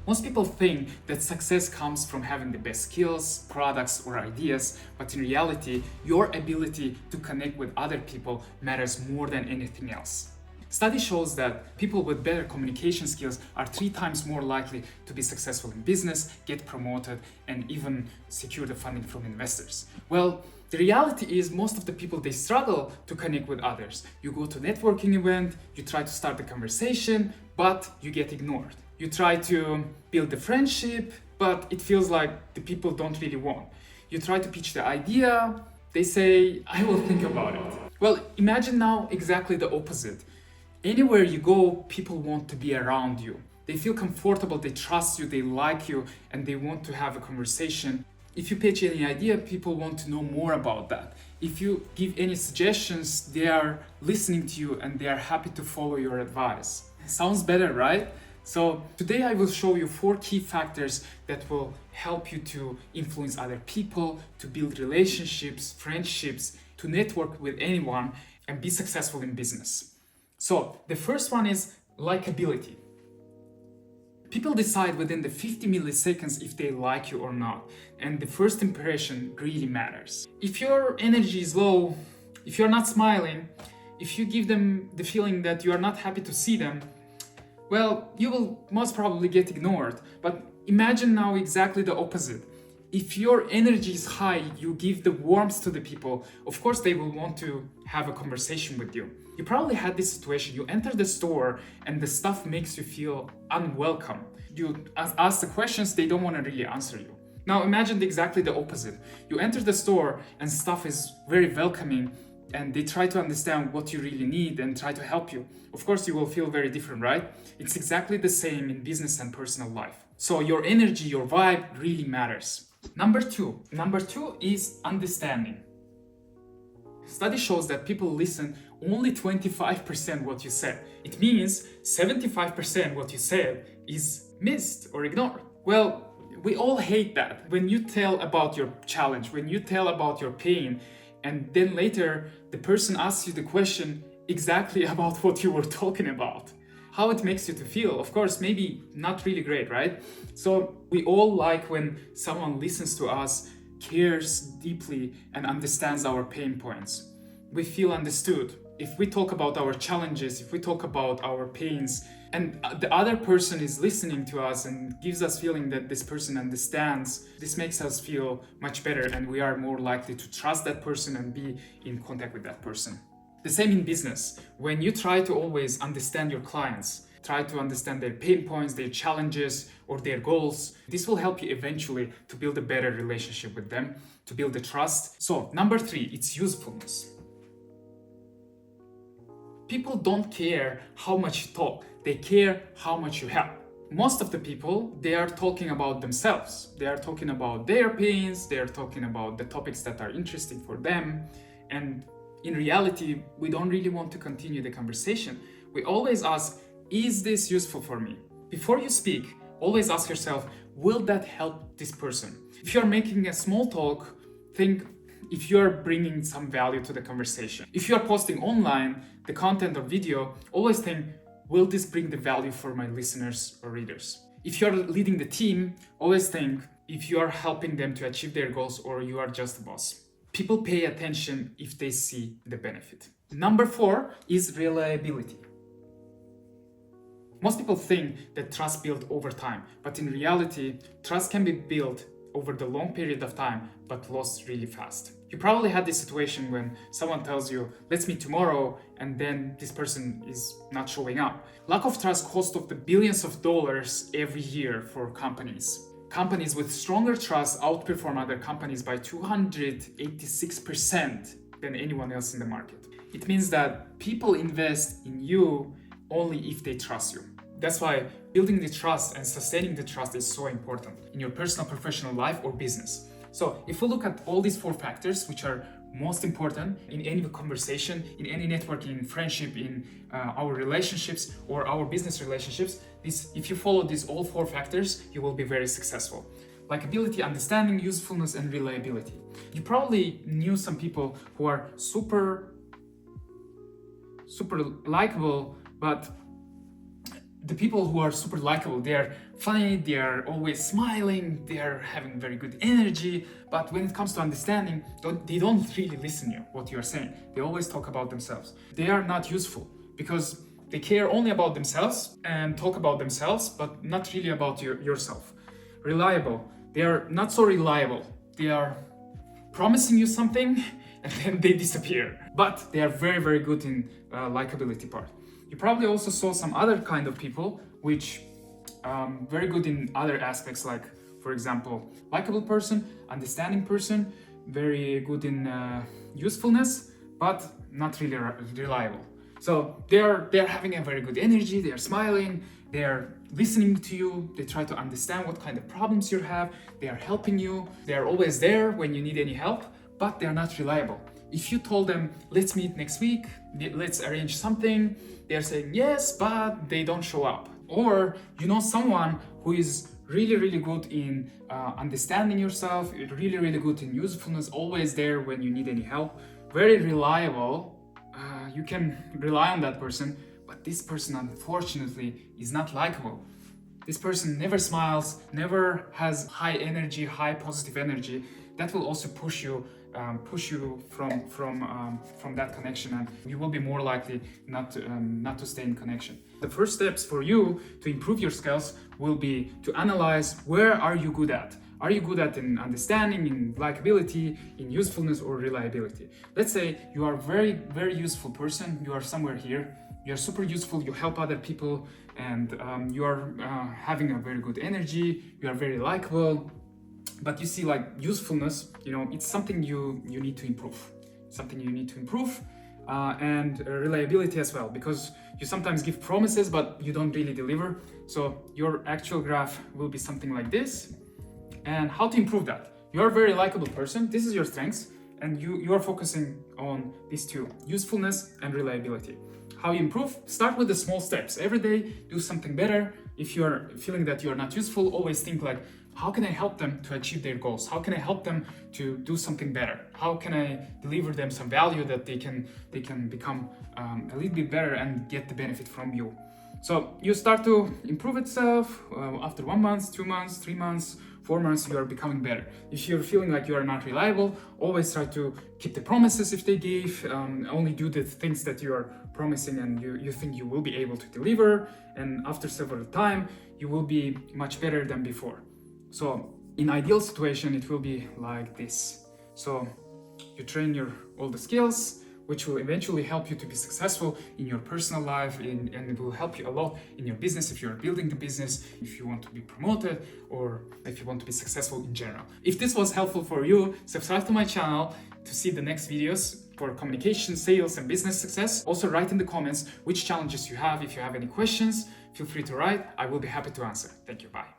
Most people think that success comes from having the best skills, products, or ideas, but in reality, your ability to connect with other people matters more than anything else. Study shows that people with better communication skills are 3 times more likely to be successful in business, get promoted, and even secure the funding from investors. Well, the reality is most of the people, they struggle to connect with others. You go to a networking event, you try to start the conversation, but you get ignored. You try to build the friendship, but it feels like the people don't really want. You try to pitch the idea, they say, I will think about it. Well, imagine now exactly the opposite. Anywhere you go, people want to be around you. They feel comfortable, they trust you, they like you, and they want to have a conversation. If you pitch any idea, people want to know more about that. If you give any suggestions, they are listening to you and they are happy to follow your advice. Sounds better, right? So today I will show you 4 key factors that will help you to influence other people, to build relationships, friendships, to network with anyone and be successful in business. So the first one is likability. People decide within the 50 milliseconds if they like you or not, and the first impression really matters. If your energy is low, if you're not smiling, if you give them the feeling that you are not happy to see them, well, you will most probably get ignored. But imagine now exactly the opposite. If your energy is high, you give the warmth to the people, of course they will want to have a conversation with you. You probably had this situation, you enter the store and the stuff makes you feel unwelcome. You ask the questions, they don't want to really answer you. Now imagine exactly the opposite. You enter the store and stuff is very welcoming and they try to understand what you really need and try to help you. Of course, you will feel very different, right? It's exactly the same in business and personal life. So your energy, your vibe really matters. Number two is understanding. Study shows that people listen only 25% what you said. It means 75% what you said is missed or ignored. Well, we all hate that. When you tell about your challenge, when you tell about your pain, and then later the person asks you the question exactly about what you were talking about. How it makes you to feel, of course, maybe not really great, right? So we all like when someone listens to us, cares deeply, and understands our pain points. We feel understood. If we talk about our challenges, if we talk about our pains, and the other person is listening to us and gives us feeling that this person understands, this makes us feel much better and we are more likely to trust that person and be in contact with that person. The same in business. When you try to always understand your clients, try to understand their pain points, their challenges, or their goals, this will help you eventually to build a better relationship with them, to build the trust. So, number 3, it's usefulness. People don't care how much you talk, they care how much you help. Most of the people, they are talking about themselves. They are talking about their pains, they are talking about the topics that are interesting for them. And in reality, we don't really want to continue the conversation. We always ask, is this useful for me? Before you speak, always ask yourself, will that help this person? If you're making a small talk, think if you're bringing some value to the conversation. If you're posting online the content or video, always think, will this bring the value for my listeners or readers? If you're leading the team, always think if you are helping them to achieve their goals or you are just a boss. People pay attention if they see the benefit. Number 4 is reliability. Most people think that trust built over time, but in reality, trust can be built over the long period of time, but lost really fast. You probably had this situation when someone tells you, let's meet tomorrow, and then this person is not showing up. Lack of trust costs of the billions of dollars every year for companies. Companies with stronger trust outperform other companies by 286% than anyone else in the market. It means that people invest in you only if they trust you. That's why building the trust and sustaining the trust is so important in your personal, professional life or business. So if we look at all these 4 factors, which are most important in any conversation, in any networking, in friendship, in our relationships or our business relationships, if you follow these all 4 factors, you will be very successful. Likability, understanding, usefulness, and reliability. You probably knew some people who are super likable, but The people who are super likable, they're funny, they're always smiling, they're having very good energy, but when it comes to understanding, they don't really listen to what you're saying. They always talk about themselves. They are not useful because they care only about themselves and talk about themselves, but not really about yourself. Reliable, they are not so reliable. They are promising you something and then they disappear. But they are very, very good in likability part. You probably also saw some other kind of people which very good in other aspects, like for example, likable person, understanding person, very good in usefulness, but not really reliable. So they're having a very good energy, they're smiling, they're listening to you, they try to understand what kind of problems you have, they are helping you, they are always there when you need any help, but they're not reliable. If you told them, let's meet next week, let's arrange something, they're saying yes, but they don't show up. Or you know someone who is really, really good in understanding yourself, really, really good in usefulness, always there when you need any help, very reliable. You can rely on that person, but this person unfortunately is not likable. This person never smiles, never has high energy, high positive energy. That will also push you from that connection, and you will be more likely not to stay in connection. The first steps for you to improve your skills will be to analyze where are you good at. Are you good at in understanding, in likability, in usefulness or reliability? Let's say you are a very, very useful person. You are somewhere here. You are super useful. You help other people, and you are having a very good energy. You are very likable. But you see, like usefulness, it's something you need to improve. Something you need to improve, and reliability as well, because you sometimes give promises, but you don't really deliver. So your actual graph will be something like this. And how to improve that? You're a very likable person. This is your strengths, and you are focusing on these two: usefulness and reliability. How you improve? Start with the small steps. Every day, do something better. If you're feeling that you're not useful, always think like, how can I help them to achieve their goals? How can I help them to do something better? How can I deliver them some value that they can become a little bit better and get the benefit from you? So you start to improve itself. After 1 month, 2 months, 3 months, 4 months, you are becoming better. If you're feeling like you are not reliable, always try to keep the promises if they gave. Only do the things that you are promising and you think you will be able to deliver. And after several time, you will be much better than before. So in ideal situation, it will be like this. So you train all the skills, which will eventually help you to be successful in your personal life, and it will help you a lot in your business if you're building the business, if you want to be promoted, or if you want to be successful in general. If this was helpful for you, subscribe to my channel to see the next videos for communication, sales, and business success. Also write in the comments which challenges you have. If you have any questions, feel free to write. I will be happy to answer. Thank you. Bye.